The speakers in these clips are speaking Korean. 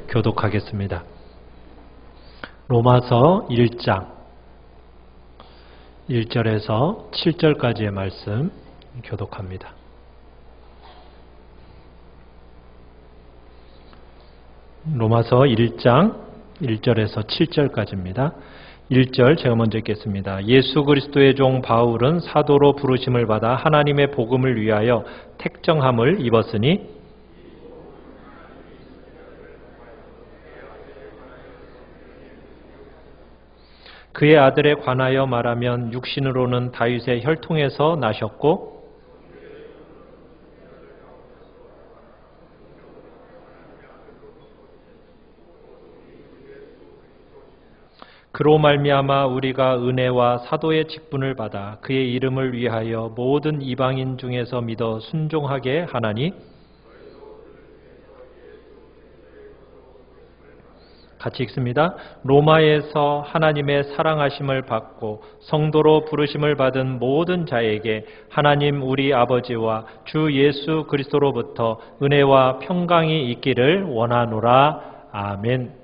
교독하겠습니다. 로마서 1장 1절에서 7절까지의 말씀 교독합니다. 로마서 1장 1절에서 7절까지입니다. 1절 제가 먼저 읽겠습니다. 예수 그리스도의 종 바울은 사도로 부르심을 받아 하나님의 복음을 위하여 택정함을 입었으니 그의 아들에 관하여 말하면 육신으로는 다윗의 혈통에서 나셨고 그로 말미암아 우리가 은혜와 사도의 직분을 받아 그의 이름을 위하여 모든 이방인 중에서 믿어 순종하게 하나니 같이 읽습니다. 로마에서 하나님의 사랑하심을 받고 성도로 부르심을 받은 모든 자에게 하나님 우리 아버지와 주 예수 그리스도로부터 은혜와 평강이 있기를 원하노라. 아멘.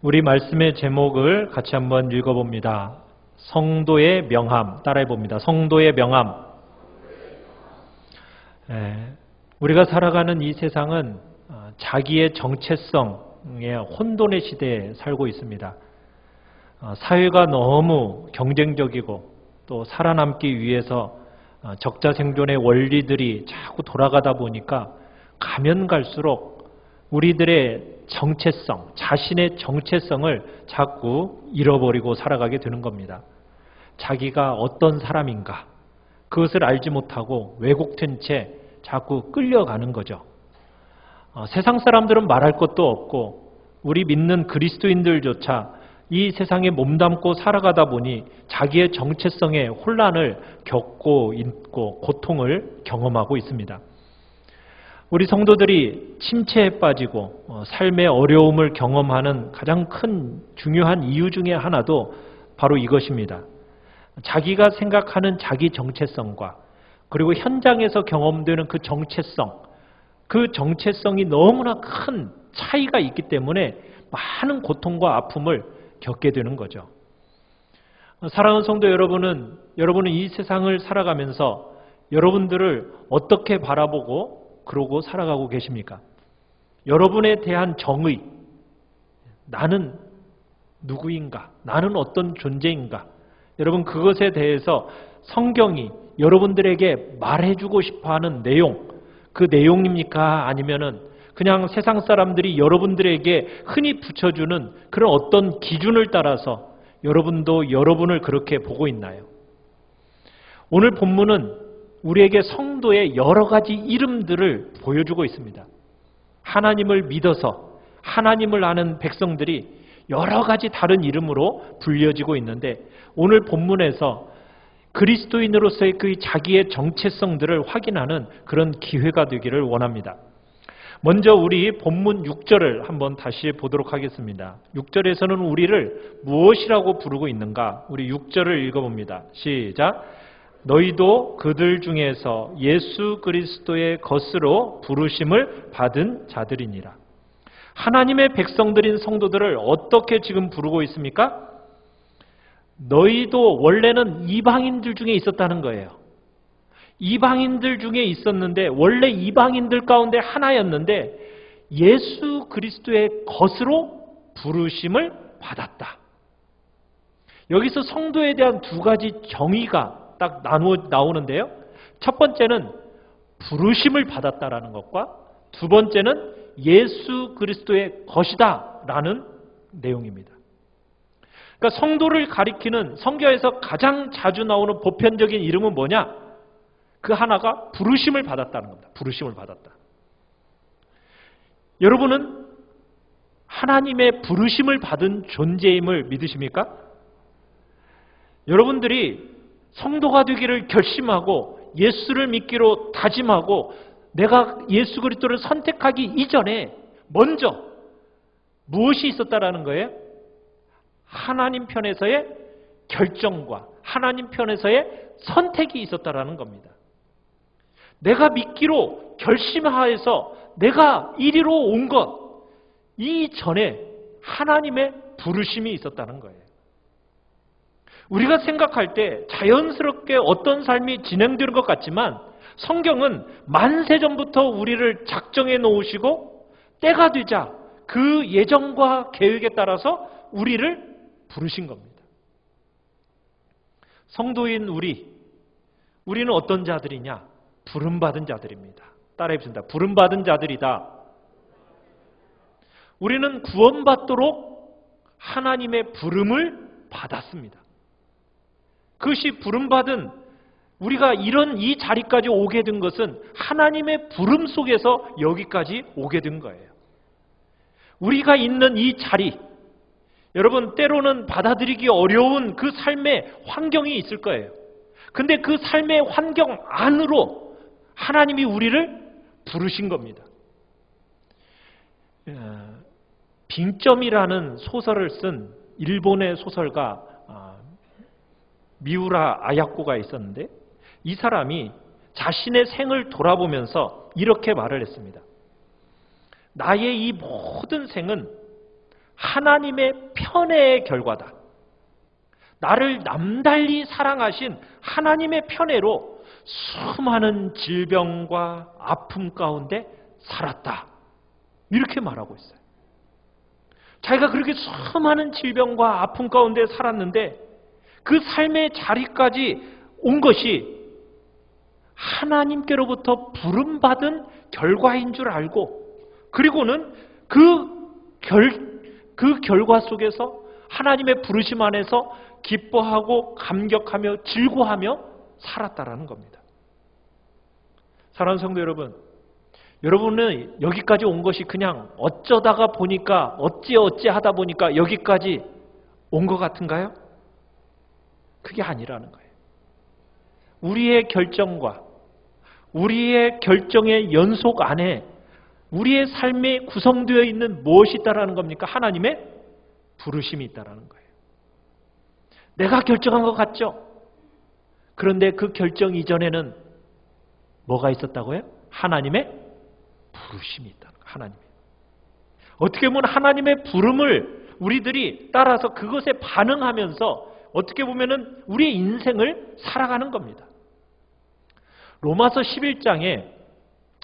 우리 말씀의 제목을 같이 한번 읽어봅니다. 성도의 명함. 따라해봅니다. 성도의 명함. 우리가 살아가는 이 세상은 자기의 정체성의 혼돈의 시대에 살고 있습니다. 사회가 너무 경쟁적이고 또 살아남기 위해서 적자생존의 원리들이 자꾸 돌아가다 보니까 가면 갈수록 우리들의 정체성, 자신의 정체성을 자꾸 잃어버리고 살아가게 되는 겁니다. 자기가 어떤 사람인가 그것을 알지 못하고 왜곡된 채 자꾸 끌려가는 거죠. 세상 사람들은 말할 것도 없고 우리 믿는 그리스도인들조차 이 세상에 몸담고 살아가다 보니 자기의 정체성에 혼란을 겪고 있고 고통을 경험하고 있습니다. 우리 성도들이 침체에 빠지고 삶의 어려움을 경험하는 가장 큰 중요한 이유 중에 하나도 바로 이것입니다. 자기가 생각하는 자기 정체성과 그리고 현장에서 경험되는 그 정체성이 너무나 큰 차이가 있기 때문에 많은 고통과 아픔을 겪게 되는 거죠. 사랑하는 성도 여러분은 이 세상을 살아가면서 여러분들을 어떻게 바라보고 그러고 살아가고 계십니까? 여러분에 대한 정의, 나는 누구인가? 나는 어떤 존재인가? 여러분 그것에 대해서 성경이 여러분들에게 말해주고 싶어하는 내용, 그 내용입니까? 아니면은 그냥 세상 사람들이 여러분들에게 흔히 붙여주는 그런 어떤 기준을 따라서 여러분도 여러분을 그렇게 보고 있나요? 오늘 본문은 우리에게 성도의 여러 가지 이름들을 보여주고 있습니다. 하나님을 믿어서 하나님을 아는 백성들이 여러 가지 다른 이름으로 불려지고 있는데 오늘 본문에서 그리스도인으로서의 그 자기의 정체성들을 확인하는 그런 기회가 되기를 원합니다. 먼저 우리 본문 6절을 한번 다시 보도록 하겠습니다. 6절에서는 우리를 무엇이라고 부르고 있는가? 우리 6절을 읽어봅니다. 시작! 너희도 그들 중에서 예수 그리스도의 것으로 부르심을 받은 자들이니라. 하나님의 백성들인 성도들을 어떻게 지금 부르고 있습니까? 너희도 원래는 이방인들 중에 있었다는 거예요. 이방인들 중에 있었는데 원래 이방인들 가운데 하나였는데 예수 그리스도의 것으로 부르심을 받았다. 여기서 성도에 대한 두 가지 정의가 딱 나오는데요. 첫 번째는 부르심을 받았다라는 것과 두 번째는 예수 그리스도의 것이다 라는 내용입니다. 그러니까 성도를 가리키는 성경에서 가장 자주 나오는 보편적인 이름은 뭐냐? 그 하나가 부르심을 받았다는 겁니다. 부르심을 받았다. 여러분은 하나님의 부르심을 받은 존재임을 믿으십니까? 여러분들이 성도가 되기를 결심하고 예수를 믿기로 다짐하고 내가 예수 그리스도를 선택하기 이전에 먼저 무엇이 있었다라는 거예요? 하나님 편에서의 결정과 하나님 편에서의 선택이 있었다라는 겁니다. 내가 믿기로 결심하여서 내가 이리로 온 것, 이전에 하나님의 부르심이 있었다는 거예요. 우리가 생각할 때 자연스럽게 어떤 삶이 진행되는 것 같지만 성경은 만세전부터 우리를 작정해 놓으시고 때가 되자 그 예정과 계획에 따라서 우리를 부르신 겁니다. 성도인 우리는 어떤 자들이냐? 부름받은 자들입니다. 따라해 보십니다. 부름받은 자들이다. 우리는 구원받도록 하나님의 부름을 받았습니다. 그것이 부름받은 우리가 이 자리까지 오게 된 것은 하나님의 부름 속에서 여기까지 오게 된 거예요. 우리가 있는 이 자리, 여러분 때로는 받아들이기 어려운 그 삶의 환경이 있을 거예요. 근데 그 삶의 환경 안으로 하나님이 우리를 부르신 겁니다. 빙점이라는 소설을 쓴 일본의 소설가 미우라 아야코가 있었는데 이 사람이 자신의 생을 돌아보면서 이렇게 말을 했습니다. 나의 이 모든 생은 하나님의 편애의 결과다. 나를 남달리 사랑하신 하나님의 편애로 수많은 질병과 아픔 가운데 살았다. 이렇게 말하고 있어요. 자기가 그렇게 수많은 질병과 아픔 가운데 살았는데 그 삶의 자리까지 온 것이 하나님께로부터 부름받은 결과인 줄 알고 그리고는 그 결과 속에서 하나님의 부르심 안에서 기뻐하고 감격하며 즐거워하며 살았다라는 겁니다. 사랑하는 성도 여러분, 여러분은 여기까지 온 것이 그냥 어쩌다가 보니까 어찌 하다 보니까 여기까지 온 것 같은가요? 그게 아니라는 거예요. 우리의 결정과 우리의 결정의 연속 안에 우리의 삶에 구성되어 있는 무엇이 있다라는 겁니까? 하나님의 부르심이 있다라는 거예요. 내가 결정한 것 같죠? 그런데 그 결정 이전에는 뭐가 있었다고요? 하나님의 부르심이 있다는 거예요. 하나님의. 어떻게 보면 하나님의 부름을 우리들이 따라서 그것에 반응하면서 어떻게 보면은 우리의 인생을 살아가는 겁니다. 로마서 11장에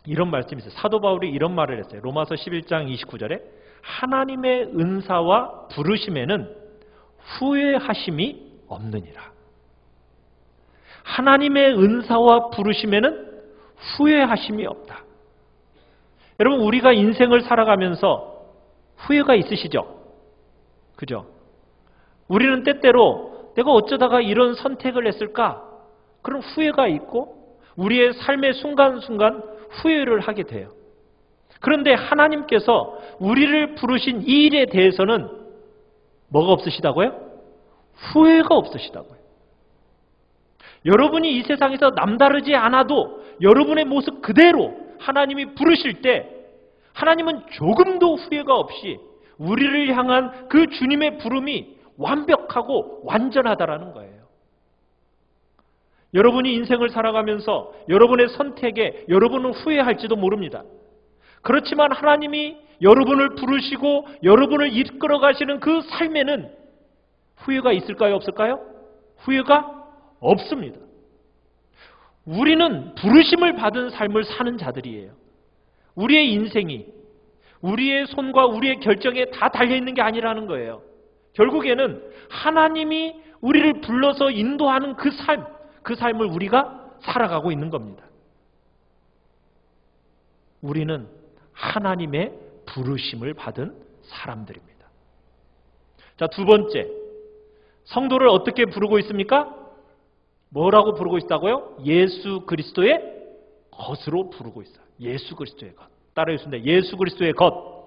이런 말씀이 있어요. 사도 바울이 이런 말을 했어요. 로마서 11장 29절에 하나님의 은사와 부르심에는 후회하심이 없느니라. 하나님의 은사와 부르심에는 후회하심이 없다. 여러분 우리가 인생을 살아가면서 후회가 있으시죠? 그죠? 우리는 때때로 내가 어쩌다가 이런 선택을 했을까? 그런 후회가 있고 우리의 삶의 순간순간 후회를 하게 돼요. 그런데 하나님께서 우리를 부르신 이 일에 대해서는 뭐가 없으시다고요? 후회가 없으시다고요. 여러분이 이 세상에서 남다르지 않아도 여러분의 모습 그대로 하나님이 부르실 때 하나님은 조금도 후회가 없이 우리를 향한 그 주님의 부름이 완벽하고 완전하다라는 거예요. 여러분이 인생을 살아가면서 여러분의 선택에 여러분은 후회할지도 모릅니다. 그렇지만 하나님이 여러분을 부르시고 여러분을 이끌어 가시는 그 삶에는 후회가 있을까요? 없을까요? 후회가 없습니다. 우리는 부르심을 받은 삶을 사는 자들이에요. 우리의 인생이 우리의 손과 우리의 결정에 다 달려있는 게 아니라는 거예요. 결국에는 하나님이 우리를 불러서 인도하는 그 삶을 우리가 살아가고 있는 겁니다. 우리는 하나님의 부르심을 받은 사람들입니다. 자, 두 번째. 성도를 어떻게 부르고 있습니까? 뭐라고 부르고 있다고요? 예수 그리스도의 것으로 부르고 있어요. 예수 그리스도의 것. 따라해주십니다. 예수 그리스도의 것.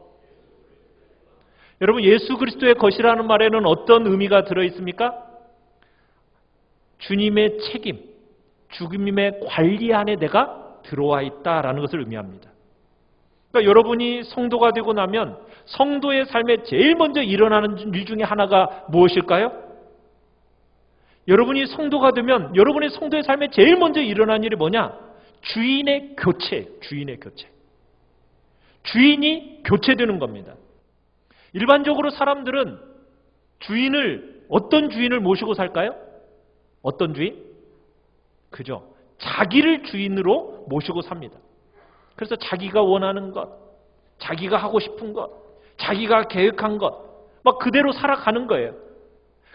여러분, 예수 그리스도의 것이라는 말에는 어떤 의미가 들어있습니까? 주님의 책임, 주님의 관리 안에 내가 들어와 있다라는 것을 의미합니다. 그러니까 여러분이 성도가 되고 나면 성도의 삶에 제일 먼저 일어나는 일 중에 하나가 무엇일까요? 여러분이 성도가 되면 여러분의 성도의 삶에 제일 먼저 일어나는 일이 뭐냐? 주인의 교체, 주인의 교체. 주인이 교체되는 겁니다. 일반적으로 사람들은 어떤 주인을 모시고 살까요? 어떤 주인? 그죠? 자기를 주인으로 모시고 삽니다. 그래서 자기가 원하는 것, 자기가 하고 싶은 것, 자기가 계획한 것, 막 그대로 살아가는 거예요.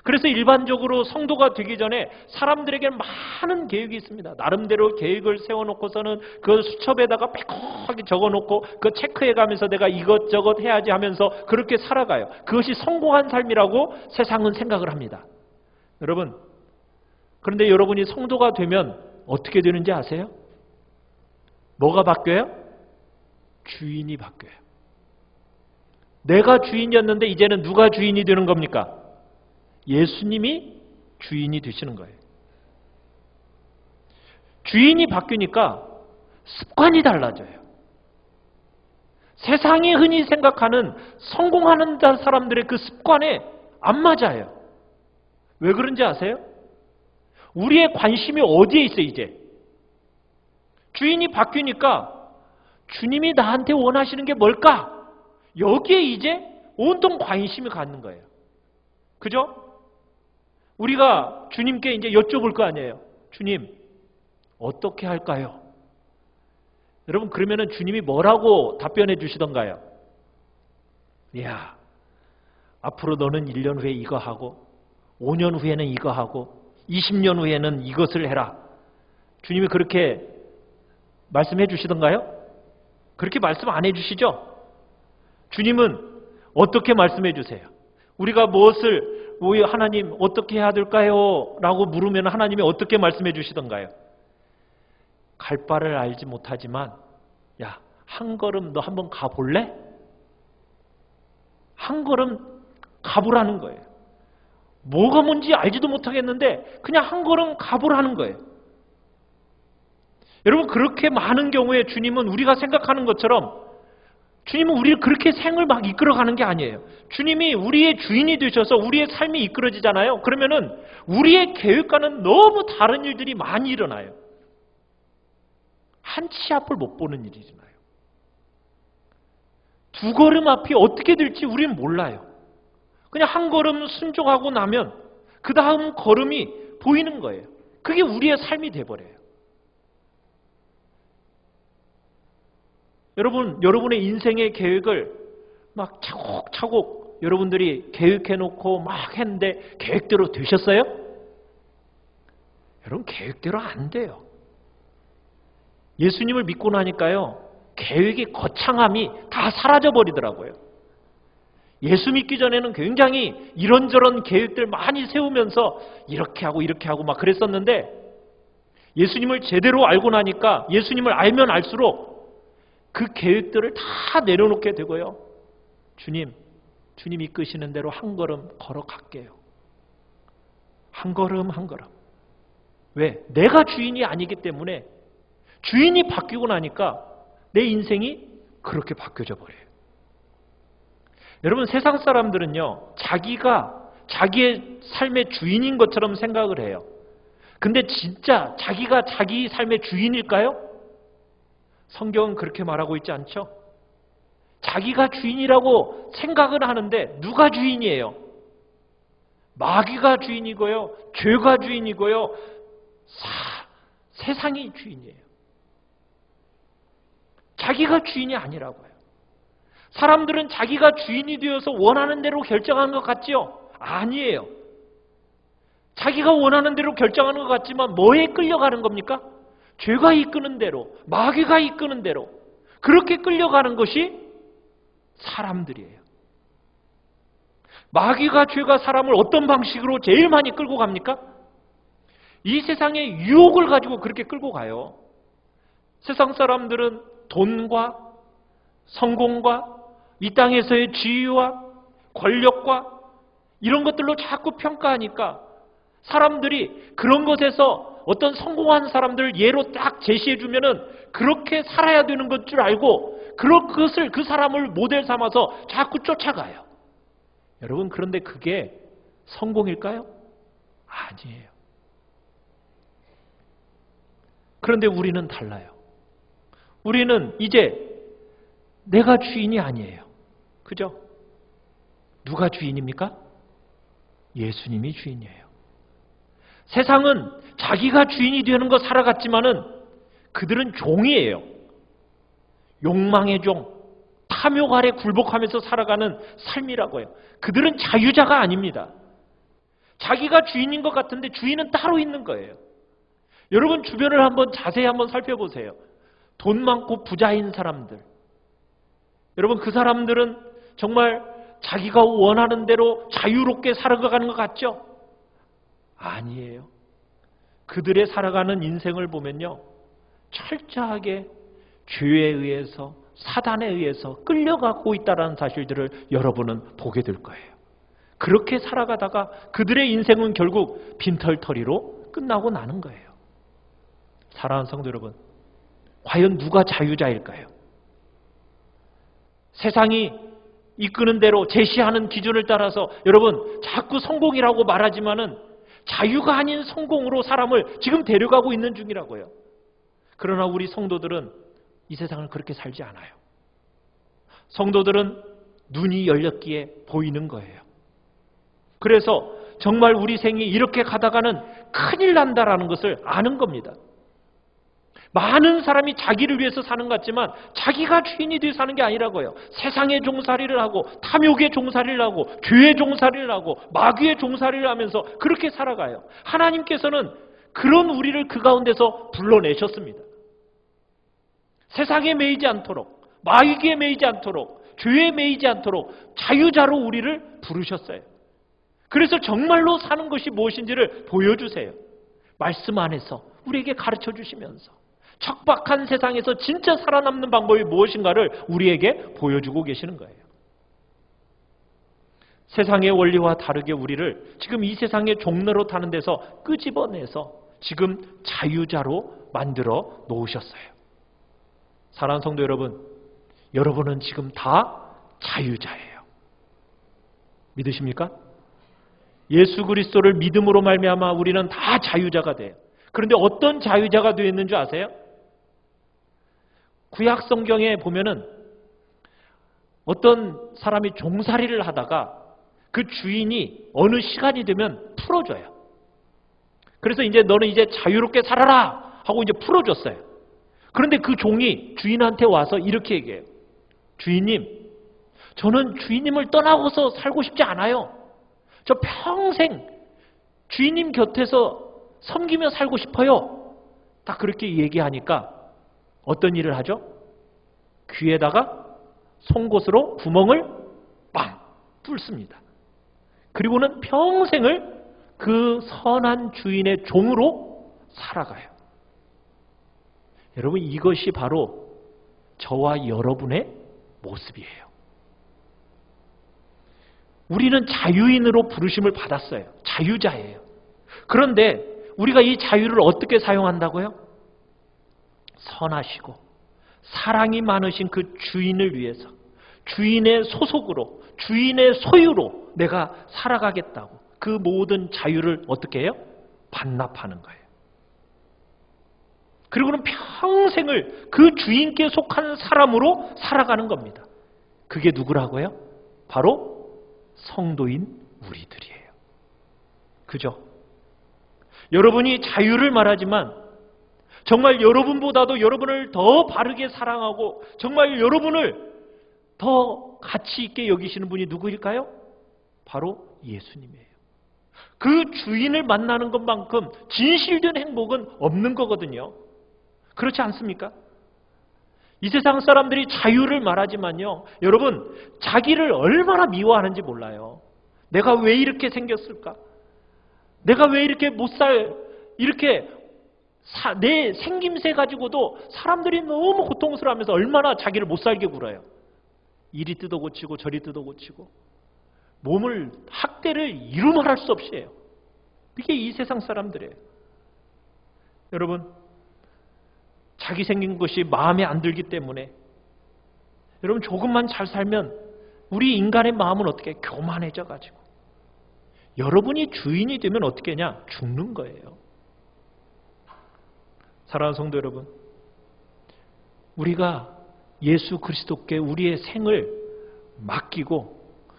그래서 일반적으로 성도가 되기 전에 사람들에게 많은 계획이 있습니다. 나름대로 계획을 세워놓고서는 그 수첩에다가 빼곡하게 적어놓고 그 체크해가면서 내가 이것저것 해야지 하면서 그렇게 살아가요. 그것이 성공한 삶이라고 세상은 생각을 합니다. 여러분, 그런데 여러분이 성도가 되면 어떻게 되는지 아세요? 뭐가 바뀌어요? 주인이 바뀌어요. 내가 주인이었는데 이제는 누가 주인이 되는 겁니까? 예수님이 주인이 되시는 거예요. 주인이 바뀌니까 습관이 달라져요. 세상이 흔히 생각하는 성공하는 사람들의 그 습관에 안 맞아요. 왜 그런지 아세요? 우리의 관심이 어디에 있어요, 이제? 주인이 바뀌니까 주님이 나한테 원하시는 게 뭘까? 여기에 이제 온통 관심이 갖는 거예요. 그죠? 우리가 주님께 이제 여쭤볼 거 아니에요. 주님, 어떻게 할까요? 여러분, 그러면은 주님이 뭐라고 답변해 주시던가요? 이야, 앞으로 너는 1년 후에 이거 하고, 5년 후에는 이거 하고, 20년 후에는 이것을 해라. 주님이 그렇게 말씀해 주시던가요? 그렇게 말씀 안 해 주시죠? 주님은 어떻게 말씀해 주세요? 우리가 무엇을 하나님 어떻게 해야 될까요? 라고 물으면 하나님이 어떻게 말씀해 주시던가요? 갈 바를 알지 못하지만 야, 한 걸음 너 한번 가볼래? 한 걸음 가보라는 거예요. 뭐가 뭔지 알지도 못하겠는데 그냥 한 걸음 가보라는 거예요. 여러분, 그렇게 많은 경우에 주님은 우리가 생각하는 것처럼 주님은 우리를 그렇게 생을 막 이끌어가는 게 아니에요. 주님이 우리의 주인이 되셔서 우리의 삶이 이끌어지잖아요. 그러면은 우리의 계획과는 너무 다른 일들이 많이 일어나요. 한 치 앞을 못 보는 일이 일어나요. 두 걸음 앞이 어떻게 될지 우리는 몰라요. 그냥 한 걸음 순종하고 나면 그 다음 걸음이 보이는 거예요. 그게 우리의 삶이 돼버려요. 여러분의 인생의 계획을 막 차곡차곡 여러분들이 계획해놓고 막 했는데 계획대로 되셨어요? 여러분, 계획대로 안 돼요. 예수님을 믿고 나니까요, 계획의 거창함이 다 사라져버리더라고요. 예수 믿기 전에는 굉장히 이런저런 계획들 많이 세우면서 이렇게 하고 막 그랬었는데 예수님을 제대로 알고 나니까 예수님을 알면 알수록 그 계획들을 다 내려놓게 되고요. 주님 이끄시는 대로 한 걸음 걸어갈게요. 한 걸음 한 걸음. 왜? 내가 주인이 아니기 때문에 주인이 바뀌고 나니까 내 인생이 그렇게 바뀌어져 버려요. 여러분, 세상 사람들은요, 자기가 자기의 삶의 주인인 것처럼 생각을 해요. 근데 진짜 자기가 자기 삶의 주인일까요? 성경은 그렇게 말하고 있지 않죠? 자기가 주인이라고 생각을 하는데 누가 주인이에요? 마귀가 주인이고요. 죄가 주인이고요. 세상이 주인이에요. 자기가 주인이 아니라고요. 사람들은 자기가 주인이 되어서 원하는 대로 결정하는 것 같지요? 아니에요. 자기가 원하는 대로 결정하는 것 같지만 뭐에 끌려가는 겁니까? 죄가 이끄는 대로, 마귀가 이끄는 대로 그렇게 끌려가는 것이 사람들이에요. 마귀가, 죄가 사람을 어떤 방식으로 제일 많이 끌고 갑니까? 이 세상의 유혹을 가지고 그렇게 끌고 가요. 세상 사람들은 돈과 성공과 이 땅에서의 지위와 권력과 이런 것들로 자꾸 평가하니까 사람들이 그런 것에서 어떤 성공한 사람들 예로 딱 제시해 주면은 그렇게 살아야 되는 것 줄 알고 그것을 그 사람을 모델 삼아서 자꾸 쫓아가요. 여러분, 그런데 그게 성공일까요? 아니에요. 그런데 우리는 달라요. 우리는 이제 내가 주인이 아니에요. 그죠? 누가 주인입니까? 예수님이 주인이에요. 세상은 자기가 주인이 되는 거 살아갔지만은 그들은 종이에요. 욕망의 종, 탐욕 아래 굴복하면서 살아가는 삶이라고요. 그들은 자유자가 아닙니다. 자기가 주인인 것 같은데 주인은 따로 있는 거예요. 여러분 주변을 한번 자세히 한번 살펴보세요. 돈 많고 부자인 사람들. 여러분 그 사람들은 정말 자기가 원하는 대로 자유롭게 살아가는 것 같죠? 아니에요. 그들의 살아가는 인생을 보면요. 철저하게 죄에 의해서 사단에 의해서 끌려가고 있다는 사실들을 여러분은 보게 될 거예요. 그렇게 살아가다가 그들의 인생은 결국 빈털터리로 끝나고 나는 거예요. 사랑하는 성도 여러분, 과연 누가 자유자일까요? 세상이 이끄는 대로 제시하는 기준을 따라서 여러분 자꾸 성공이라고 말하지만은 자유가 아닌 성공으로 사람을 지금 데려가고 있는 중이라고요. 그러나 우리 성도들은 이 세상을 그렇게 살지 않아요. 성도들은 눈이 열렸기에 보이는 거예요. 그래서 정말 우리 생이 이렇게 가다가는 큰일 난다라는 것을 아는 겁니다. 많은 사람이 자기를 위해서 사는 것 같지만 자기가 주인이 되어 사는 게 아니라고요. 세상의 종살이를 하고 탐욕의 종살이를 하고 죄의 종살이를 하고 마귀의 종살이를 하면서 그렇게 살아가요. 하나님께서는 그런 우리를 그 가운데서 불러내셨습니다. 세상에 매이지 않도록, 마귀에 매이지 않도록, 죄에 매이지 않도록 자유자로 우리를 부르셨어요. 그래서 정말로 사는 것이 무엇인지를 보여주세요. 말씀 안에서 우리에게 가르쳐 주시면서 척박한 세상에서 진짜 살아남는 방법이 무엇인가를 우리에게 보여주고 계시는 거예요. 세상의 원리와 다르게 우리를 지금 이 세상의 종로로 타는 데서 끄집어내서 지금 자유자로 만들어 놓으셨어요. 사랑하는 성도 여러분, 여러분은 지금 다 자유자예요. 믿으십니까? 예수 그리스도를 믿음으로 말미암아 우리는 다 자유자가 돼요. 그런데 어떤 자유자가 되어 있는 줄 아세요? 구약 성경에 보면은 어떤 사람이 종살이를 하다가 그 주인이 어느 시간이 되면 풀어줘요. 그래서 이제 너는 이제 자유롭게 살아라 하고 이제 풀어줬어요. 그런데 그 종이 주인한테 와서 이렇게 얘기해요. 주인님, 저는 주인님을 떠나고서 살고 싶지 않아요. 저 평생 주인님 곁에서 섬기며 살고 싶어요. 딱 그렇게 얘기하니까 어떤 일을 하죠? 귀에다가 송곳으로 구멍을 빵 뚫습니다. 그리고는 평생을 그 선한 주인의 종으로 살아가요. 여러분 이것이 바로 저와 여러분의 모습이에요. 우리는 자유인으로 부르심을 받았어요. 자유자예요. 그런데 우리가 이 자유를 어떻게 사용한다고요? 선하시고 사랑이 많으신 그 주인을 위해서 주인의 소속으로 주인의 소유로 내가 살아가겠다고 그 모든 자유를 어떻게 해요? 반납하는 거예요. 그리고는 평생을 그 주인께 속한 사람으로 살아가는 겁니다. 그게 누구라고요? 바로 성도인 우리들이에요. 그죠? 여러분이 자유를 말하지만 정말 여러분보다도 여러분을 더 바르게 사랑하고 정말 여러분을 더 가치 있게 여기시는 분이 누구일까요? 바로 예수님이에요. 그 주인을 만나는 것만큼 진실된 행복은 없는 거거든요. 그렇지 않습니까? 이 세상 사람들이 자유를 말하지만요. 여러분, 자기를 얼마나 미워하는지 몰라요. 내가 왜 이렇게 생겼을까? 내가 왜 이렇게 이렇게 내 생김새 가지고도 사람들이 너무 고통스러워하면서 얼마나 자기를 못 살게 굴어요. 이리 뜯어 고치고 저리 뜯어 고치고 몸을 학대를 이루말할 수 없이 해요. 이게 이 세상 사람들이에요. 여러분, 자기 생긴 것이 마음에 안 들기 때문에 여러분 조금만 잘 살면 우리 인간의 마음은 어떻게 교만해져 가지고 여러분이 주인이 되면 어떻게 하냐? 죽는 거예요. 사랑하는 성도 여러분, 우리가 예수 그리스도께 우리의 생을 맡기고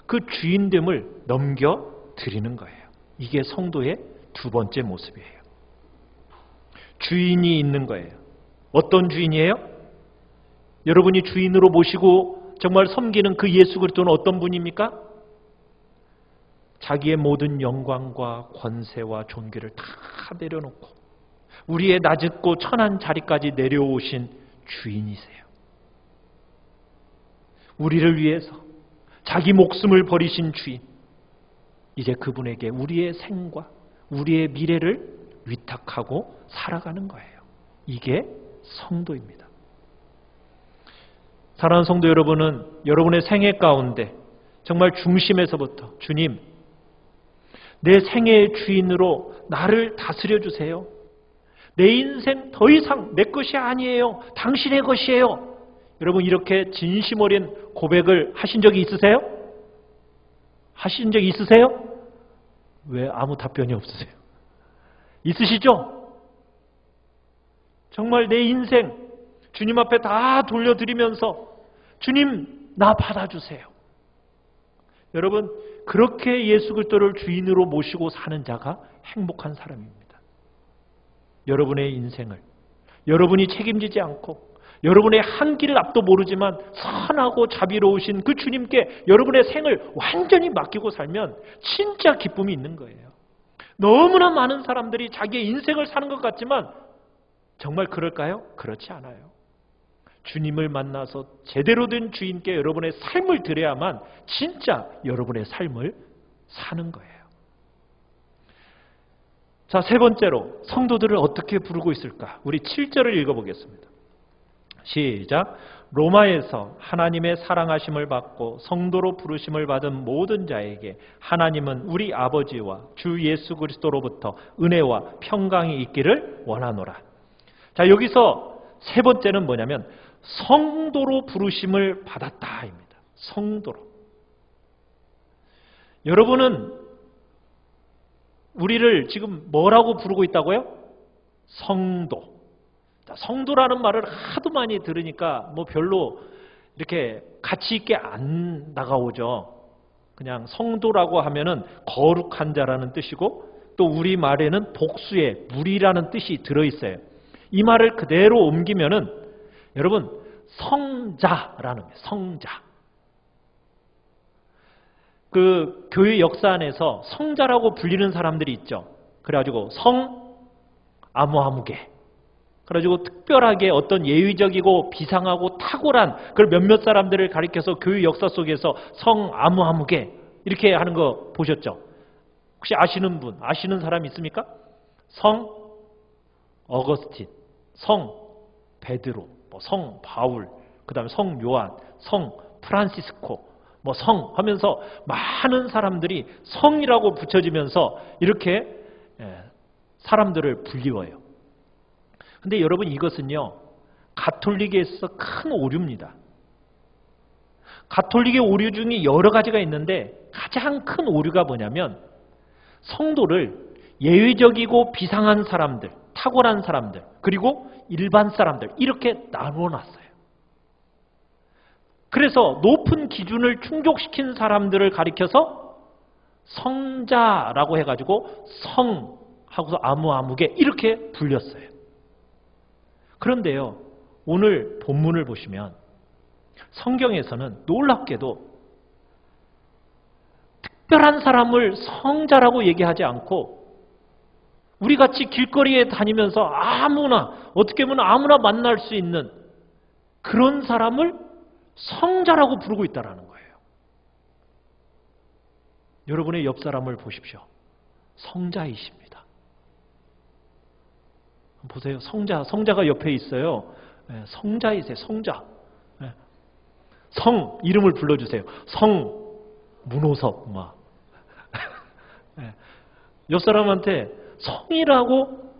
그 주인됨을 넘겨드리는 거예요. 이게 성도의 두 번째 모습이에요. 주인이 있는 거예요. 어떤 주인이에요? 여러분이 주인으로 모시고 정말 섬기는 그 예수 그리스도는 어떤 분입니까? 자기의 모든 영광과 권세와 존귀를 다 내려놓고 우리의 낮고 천한 자리까지 내려오신 주인이세요. 우리를 위해서 자기 목숨을 버리신 주인. 이제 그분에게 우리의 생과 우리의 미래를 위탁하고 살아가는 거예요. 이게 성도입니다. 사랑하는 성도 여러분은 여러분의 생애 가운데 정말 중심에서부터 주님, 내 생애의 주인으로 나를 다스려 주세요. 내 인생 더 이상 내 것이 아니에요. 당신의 것이에요. 여러분 이렇게 진심 어린 고백을 하신 적이 있으세요? 하신 적이 있으세요? 왜 아무 답변이 없으세요? 있으시죠? 정말 내 인생 주님 앞에 다 돌려드리면서 주님 나 받아주세요. 여러분 그렇게 예수 그리스도를 주인으로 모시고 사는 자가 행복한 사람입니다. 여러분의 인생을 여러분이 책임지지 않고 여러분의 한 길을 앞도 모르지만 선하고 자비로우신 그 주님께 여러분의 생을 완전히 맡기고 살면 진짜 기쁨이 있는 거예요. 너무나 많은 사람들이 자기의 인생을 사는 것 같지만 정말 그럴까요? 그렇지 않아요. 주님을 만나서 제대로 된 주인께 여러분의 삶을 드려야만 진짜 여러분의 삶을 사는 거예요. 자, 세 번째로 성도들을 어떻게 부르고 있을까? 우리 7절을 읽어보겠습니다. 시작. 로마에서 하나님의 사랑하심을 받고 성도로 부르심을 받은 모든 자에게 하나님은 우리 아버지와 주 예수 그리스도로부터 은혜와 평강이 있기를 원하노라. 자, 여기서 세 번째는 뭐냐면 성도로 부르심을 받았다입니다. 성도로. 여러분은 우리를 지금 뭐라고 부르고 있다고요? 성도. 성도라는 말을 하도 많이 들으니까 뭐 별로 이렇게 가치 있게 안 다가오죠. 그냥 성도라고 하면은 거룩한 자라는 뜻이고 또 우리 말에는 복수의 무리라는 뜻이 들어있어요. 이 말을 그대로 옮기면은 여러분 성자라는 거예요. 성자. 그 교회 역사 안에서 성자라고 불리는 사람들이 있죠. 그래가지고 성 아무아무개. 그래가지고 특별하게 어떤 예외적이고 비상하고 탁월한 그런 몇몇 사람들을 가리켜서 교회 역사 속에서 성 아무아무개 이렇게 하는 거 보셨죠? 혹시 아시는 분, 아시는 사람 있습니까? 성 어거스틴, 성 베드로, 성 바울, 그 다음에 성 요한, 성 프란시스코, 성 하면서 많은 사람들이 성이라고 붙여지면서 이렇게 사람들을 불리워요. 근데 여러분 이것은요 가톨릭에 있어서 큰 오류입니다. 가톨릭의 오류 중에 여러 가지가 있는데 가장 큰 오류가 뭐냐면 성도를 예외적이고 비상한 사람들, 탁월한 사람들, 그리고 일반 사람들 이렇게 나눠놨어요. 그래서 높은 기준을 충족시킨 사람들을 가리켜서 성자라고 해가지고 성 하고서 아무아무개 이렇게 불렸어요. 그런데요, 오늘 본문을 보시면 성경에서는 놀랍게도 특별한 사람을 성자라고 얘기하지 않고 우리같이 길거리에 다니면서 아무나 어떻게 보면 아무나 만날 수 있는 그런 사람을 성자라고 부르고 있다는 거예요. 여러분의 옆 사람을 보십시오. 성자이십니다. 보세요. 성자가 옆에 있어요. 성자이세요. 성자. 성 이름을 불러주세요. 성 문호섭 막. 옆 사람한테 성이라고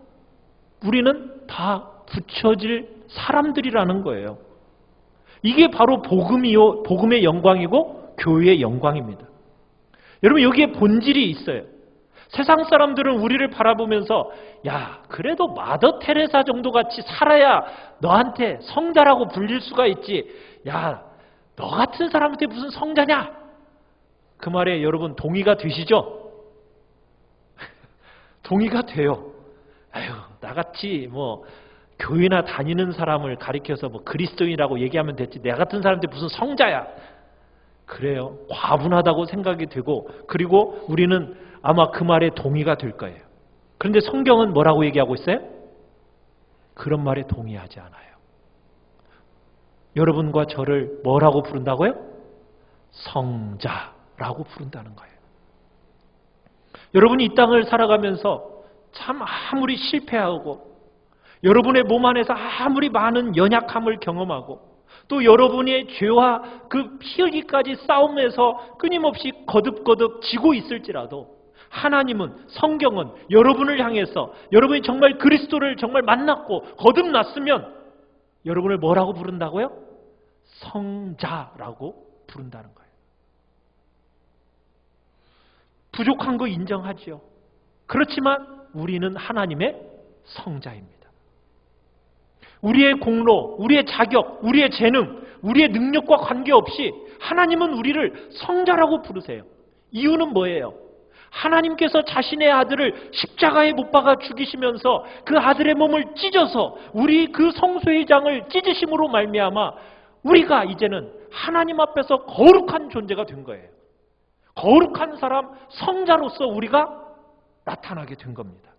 우리는 다 붙여질 사람들이라는 거예요. 이게 바로 복음이요, 복음의 영광이고 교회의 영광입니다. 여러분 여기에 본질이 있어요. 세상 사람들은 우리를 바라보면서 야 그래도 마더 테레사 정도 같이 살아야 너한테 성자라고 불릴 수가 있지. 야 너 같은 사람한테 무슨 성자냐? 그 말에 여러분 동의가 되시죠? 동의가 돼요. 아유, 나같이 뭐 교회나 다니는 사람을 가리켜서 뭐 그리스도인이라고 얘기하면 됐지 내 같은 사람한테 무슨 성자야. 그래요. 과분하다고 생각이 되고 그리고 우리는 아마 그 말에 동의가 될 거예요. 그런데 성경은 뭐라고 얘기하고 있어요? 그런 말에 동의하지 않아요. 여러분과 저를 뭐라고 부른다고요? 성자라고 부른다는 거예요. 여러분이 이 땅을 살아가면서 참 아무리 실패하고 여러분의 몸 안에서 아무리 많은 연약함을 경험하고 또 여러분의 죄와 그 피 흘기까지 싸움에서 끊임없이 거듭거듭 지고 있을지라도 하나님은 성경은 여러분을 향해서 여러분이 정말 그리스도를 정말 만났고 거듭났으면 여러분을 뭐라고 부른다고요? 성자라고 부른다는 거예요. 부족한 거 인정하지요. 그렇지만 우리는 하나님의 성자입니다. 우리의 공로, 우리의 자격, 우리의 재능, 우리의 능력과 관계없이 하나님은 우리를 성자라고 부르세요. 이유는 뭐예요? 하나님께서 자신의 아들을 십자가에 못 박아 죽이시면서 그 아들의 몸을 찢어서 우리 그 성소회장을 찢으심으로 말미암아 우리가 이제는 하나님 앞에서 거룩한 존재가 된 거예요. 거룩한 사람, 성자로서 우리가 나타나게 된 겁니다.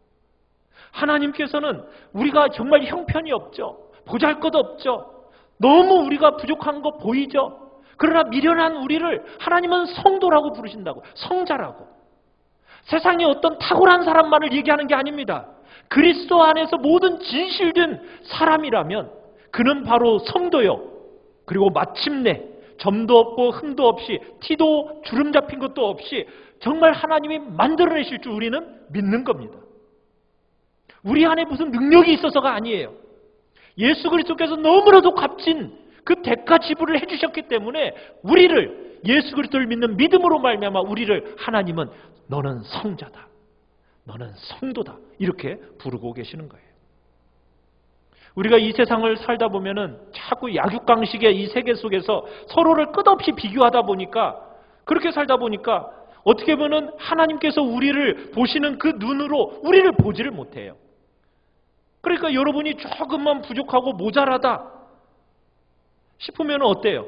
하나님께서는 우리가 정말 형편이 없죠. 보잘것없죠. 너무 우리가 부족한 거 보이죠. 그러나 미련한 우리를 하나님은 성도라고 부르신다고, 성자라고. 세상에 어떤 탁월한 사람만을 얘기하는 게 아닙니다. 그리스도 안에서 모든 진실된 사람이라면 그는 바로 성도요. 그리고 마침내 점도 없고 흠도 없이 티도 주름 잡힌 것도 없이 정말 하나님이 만들어내실 줄 우리는 믿는 겁니다. 우리 안에 무슨 능력이 있어서가 아니에요. 예수 그리스도께서 너무나도 값진 그 대가 지불을 해주셨기 때문에 우리를 예수 그리스도를 믿는 믿음으로 말미암아 우리를 하나님은 너는 성자다. 너는 성도다. 이렇게 부르고 계시는 거예요. 우리가 이 세상을 살다 보면은 자꾸 약육강식의 이 세계 속에서 서로를 끝없이 비교하다 보니까 그렇게 살다 보니까 어떻게 보면 하나님께서 우리를 보시는 그 눈으로 우리를 보지를 못해요. 그러니까 여러분이 조금만 부족하고 모자라다 싶으면 어때요?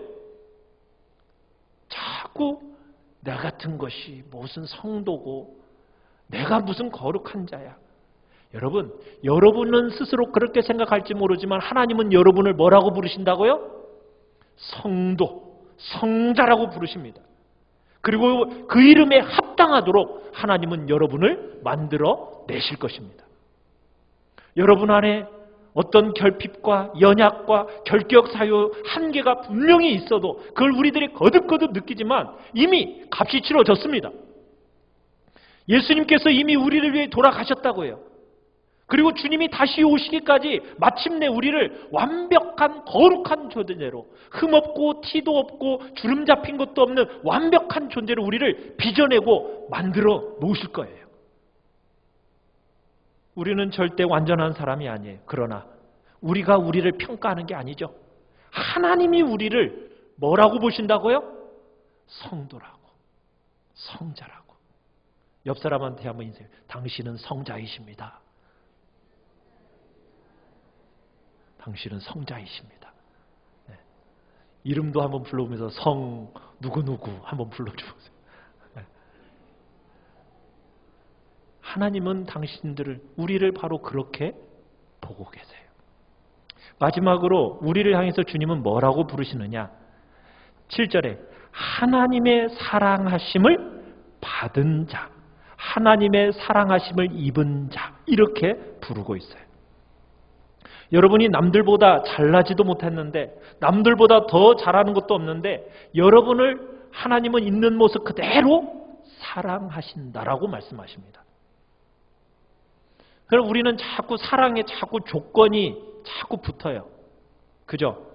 자꾸 나 같은 것이 무슨 성도고 내가 무슨 거룩한 자야. 여러분, 여러분은 스스로 그렇게 생각할지 모르지만 하나님은 여러분을 뭐라고 부르신다고요? 성도, 성자라고 부르십니다. 그리고 그 이름에 합당하도록 하나님은 여러분을 만들어 내실 것입니다. 여러분 안에 어떤 결핍과 연약과 결격 사유 한계가 분명히 있어도 그걸 우리들이 거듭거듭 느끼지만 이미 값이 치러졌습니다. 예수님께서 이미 우리를 위해 돌아가셨다고 해요. 그리고 주님이 다시 오시기까지 마침내 우리를 완벽한 거룩한 존재로 흠없고 티도 없고 주름 잡힌 것도 없는 완벽한 존재로 우리를 빚어내고 만들어 놓으실 거예요. 우리는 절대 완전한 사람이 아니에요. 그러나 우리가 우리를 평가하는 게 아니죠. 하나님이 우리를 뭐라고 보신다고요? 성도라고, 성자라고. 옆 사람한테 한번 인사해요. 당신은 성자이십니다. 당신은 성자이십니다. 네. 이름도 한번 불러보면서 성 누구누구 한번 불러주세요. 네. 하나님은 당신들을, 우리를 바로 그렇게 보고 계세요. 마지막으로 우리를 향해서 주님은 뭐라고 부르시느냐? 7절에 하나님의 사랑하심을 받은 자, 하나님의 사랑하심을 입은 자, 이렇게 부르고 있어요. 여러분이 남들보다 잘나지도 못했는데 남들보다 더 잘하는 것도 없는데 여러분을 하나님은 있는 모습 그대로 사랑하신다라고 말씀하십니다. 그럼 우리는 자꾸 사랑에 자꾸 조건이 자꾸 붙어요. 그죠?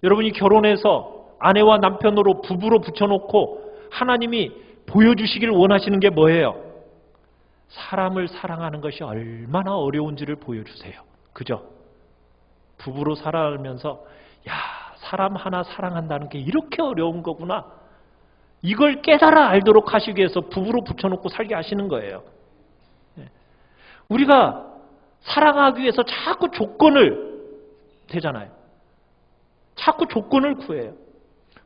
여러분이 결혼해서 아내와 남편으로 부부로 붙여놓고 하나님이 보여주시길 원하시는 게 뭐예요? 사람을 사랑하는 것이 얼마나 어려운지를 보여주세요. 그죠? 부부로 살아가면서 야, 사람 하나 사랑한다는 게 이렇게 어려운 거구나. 이걸 깨달아 알도록 하시기 위해서 부부로 붙여놓고 살게 하시는 거예요. 우리가 사랑하기 위해서 자꾸 조건을 대잖아요. 자꾸 조건을 구해요.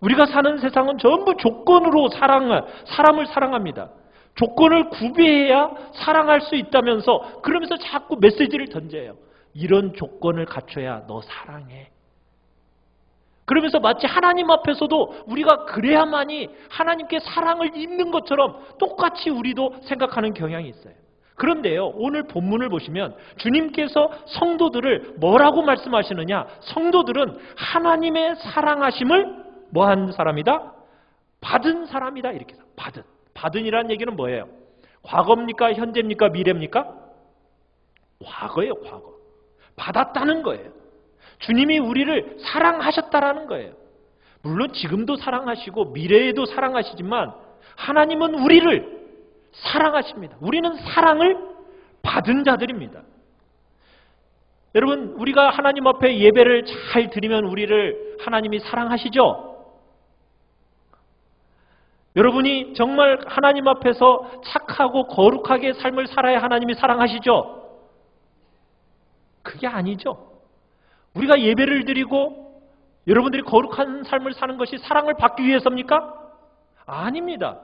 우리가 사는 세상은 전부 조건으로 사람을 사랑합니다. 조건을 구비해야 사랑할 수 있다면서 그러면서 자꾸 메시지를 던져요. 이런 조건을 갖춰야 너 사랑해. 그러면서 마치 하나님 앞에서도 우리가 그래야만이 하나님께 사랑을 입는 것처럼 똑같이 우리도 생각하는 경향이 있어요. 그런데요, 오늘 본문을 보시면 주님께서 성도들을 뭐라고 말씀하시느냐? 성도들은 하나님의 사랑하심을 뭐한 사람이다? 받은 사람이다. 이렇게 해서 받은이라는 얘기는 뭐예요? 과거입니까? 현재입니까? 미래입니까? 과거예요, 과거. 받았다는 거예요. 주님이 우리를 사랑하셨다라는 거예요. 물론 지금도 사랑하시고 미래에도 사랑하시지만 하나님은 우리를 사랑하십니다. 우리는 사랑을 받은 자들입니다. 여러분, 우리가 하나님 앞에 예배를 잘 드리면 우리를 하나님이 사랑하시죠? 여러분이 정말 하나님 앞에서 착하고 거룩하게 삶을 살아야 하나님이 사랑하시죠? 그게 아니죠. 우리가 예배를 드리고 여러분들이 거룩한 삶을 사는 것이 사랑을 받기 위해서입니까? 아닙니다.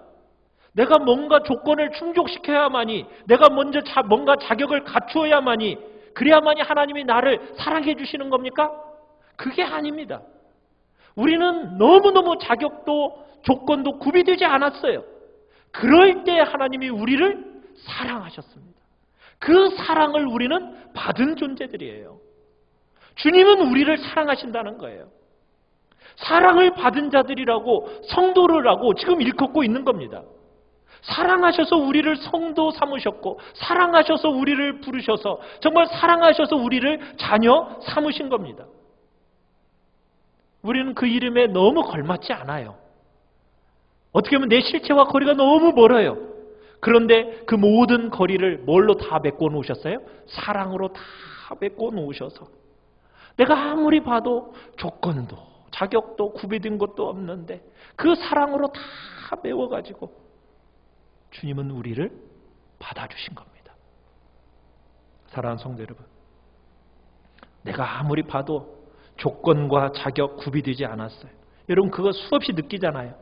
내가 뭔가 조건을 충족시켜야만이, 내가 먼저 뭔가 자격을 갖추어야만이, 그래야만이 하나님이 나를 사랑해 주시는 겁니까? 그게 아닙니다. 우리는 너무너무 자격도 조건도 구비되지 않았어요. 그럴 때 하나님이 우리를 사랑하셨습니다. 그 사랑을 우리는 받은 존재들이에요. 주님은 우리를 사랑하신다는 거예요. 사랑을 받은 자들이라고 성도를라고 지금 일컫고 있는 겁니다. 사랑하셔서 우리를 성도 삼으셨고 사랑하셔서 우리를 부르셔서 정말 사랑하셔서 우리를 자녀 삼으신 겁니다. 우리는 그 이름에 너무 걸맞지 않아요. 어떻게 보면 내 실체와 거리가 너무 멀어요. 그런데 그 모든 거리를 뭘로 다 메꿔 놓으셨어요? 사랑으로 다 메꿔 놓으셔서 내가 아무리 봐도 조건도 자격도 구비된 것도 없는데 그 사랑으로 다 메워가지고 주님은 우리를 받아주신 겁니다. 사랑하는 성도 여러분, 내가 아무리 봐도 조건과 자격 구비되지 않았어요. 여러분 그거 수없이 느끼잖아요.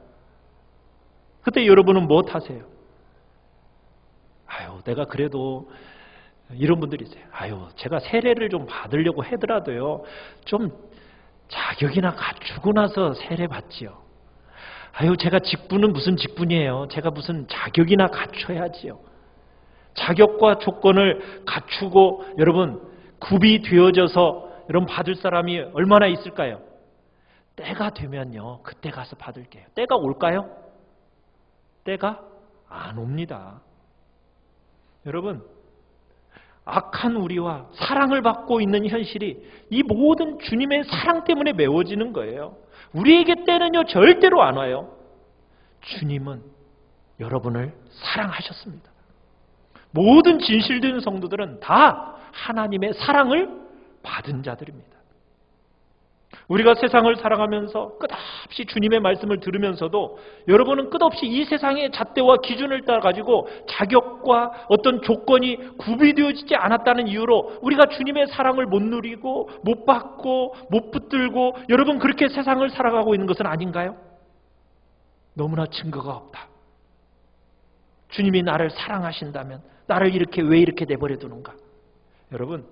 그때 여러분은 뭐 하세요? 아유, 내가 그래도 이런 분들이 있어요. 아유, 제가 세례를 좀 받으려고 하더라도요, 좀 자격이나 갖추고 나서 세례 받지요. 아유, 제가 직분은 무슨 직분이에요? 제가 무슨 자격이나 갖춰야지요. 자격과 조건을 갖추고 여러분 구비되어져서 여러분 받을 사람이 얼마나 있을까요? 때가 되면요, 그때 가서 받을게요. 때가 올까요? 때가 안 옵니다. 여러분, 악한 우리와 사랑을 받고 있는 현실이 이 모든 주님의 사랑 때문에 메워지는 거예요. 우리에게 때는요 절대로 안 와요. 주님은 여러분을 사랑하셨습니다. 모든 진실된 성도들은 다 하나님의 사랑을 받은 자들입니다. 우리가 세상을 살아가면서 끝없이 주님의 말씀을 들으면서도 여러분은 끝없이 이 세상의 잣대와 기준을 따라가지고 자격과 어떤 조건이 구비되어지지 않았다는 이유로 우리가 주님의 사랑을 못 누리고 못 받고 못 붙들고 여러분 그렇게 세상을 살아가고 있는 것은 아닌가요? 너무나 증거가 없다. 주님이 나를 사랑하신다면 나를 왜 이렇게 내버려 두는가? 여러분,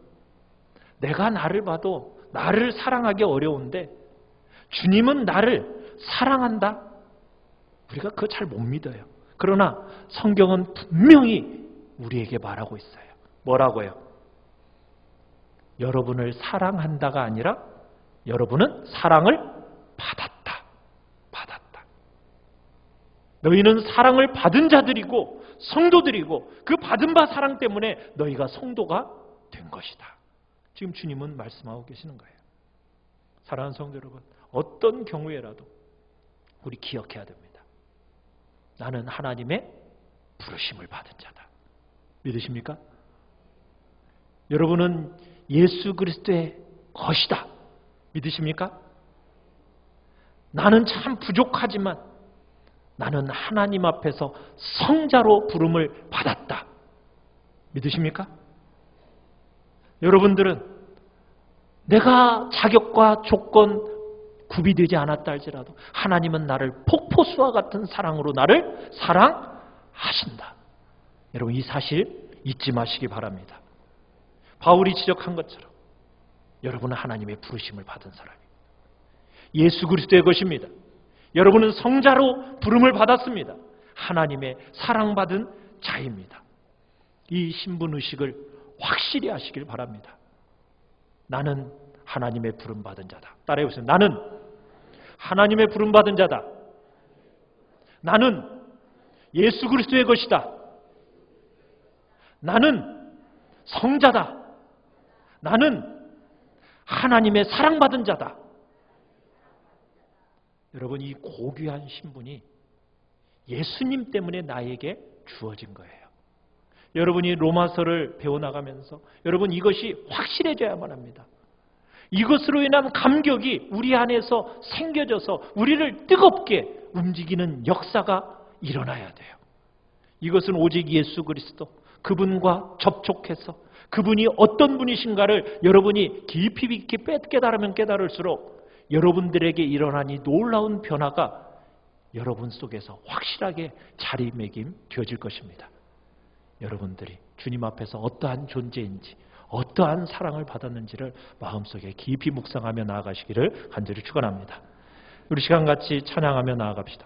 내가 나를 봐도 나를 사랑하기 어려운데 주님은 나를 사랑한다? 우리가 그거 잘 못 믿어요. 그러나 성경은 분명히 우리에게 말하고 있어요. 뭐라고요? 여러분을 사랑한다가 아니라 여러분은 사랑을 받았다. 받았다. 너희는 사랑을 받은 자들이고 성도들이고 그 받은 바 사랑 때문에 너희가 성도가 된 것이다. 지금 주님은 말씀하고 계시는 거예요. 사랑하는 성도 여러분, 어떤 경우에라도 우리 기억해야 됩니다. 나는 하나님의 부르심을 받은 자다. 믿으십니까? 여러분은 예수 그리스도의 것이다. 믿으십니까? 나는 참 부족하지만 나는 하나님 앞에서 성자로 부름을 받았다. 믿으십니까? 여러분들은 내가 자격과 조건 구비되지 않았다 할지라도 하나님은 나를 폭포수와 같은 사랑으로 나를 사랑하신다. 여러분 이 사실 잊지 마시기 바랍니다. 바울이 지적한 것처럼 여러분은 하나님의 부르심을 받은 사람입니다. 예수 그리스도의 것입니다. 여러분은 성자로 부름을 받았습니다. 하나님의 사랑받은 자입니다. 이 신분의식을 확실히 하시길 바랍니다. 나는 하나님의 부름받은 자다. 따라해보세요. 나는 하나님의 부름받은 자다. 나는 예수 그리스도의 것이다. 나는 성자다. 나는 하나님의 사랑받은 자다. 여러분 이 고귀한 신분이 예수님 때문에 나에게 주어진 거예요. 여러분이 로마서를 배워나가면서 여러분 이것이 확실해져야만 합니다. 이것으로 인한 감격이 우리 안에서 생겨져서 우리를 뜨겁게 움직이는 역사가 일어나야 돼요. 이것은 오직 예수 그리스도 그분과 접촉해서 그분이 어떤 분이신가를 여러분이 깊이 있게 깨달으면 깨달을수록 여러분들에게 일어난 이 놀라운 변화가 여러분 속에서 확실하게 자리매김 되어질 것입니다. 여러분들이 주님 앞에서 어떠한 존재인지 어떠한 사랑을 받았는지를 마음속에 깊이 묵상하며 나아가시기를 간절히 축원합니다. 우리 시간 같이 찬양하며 나아갑시다.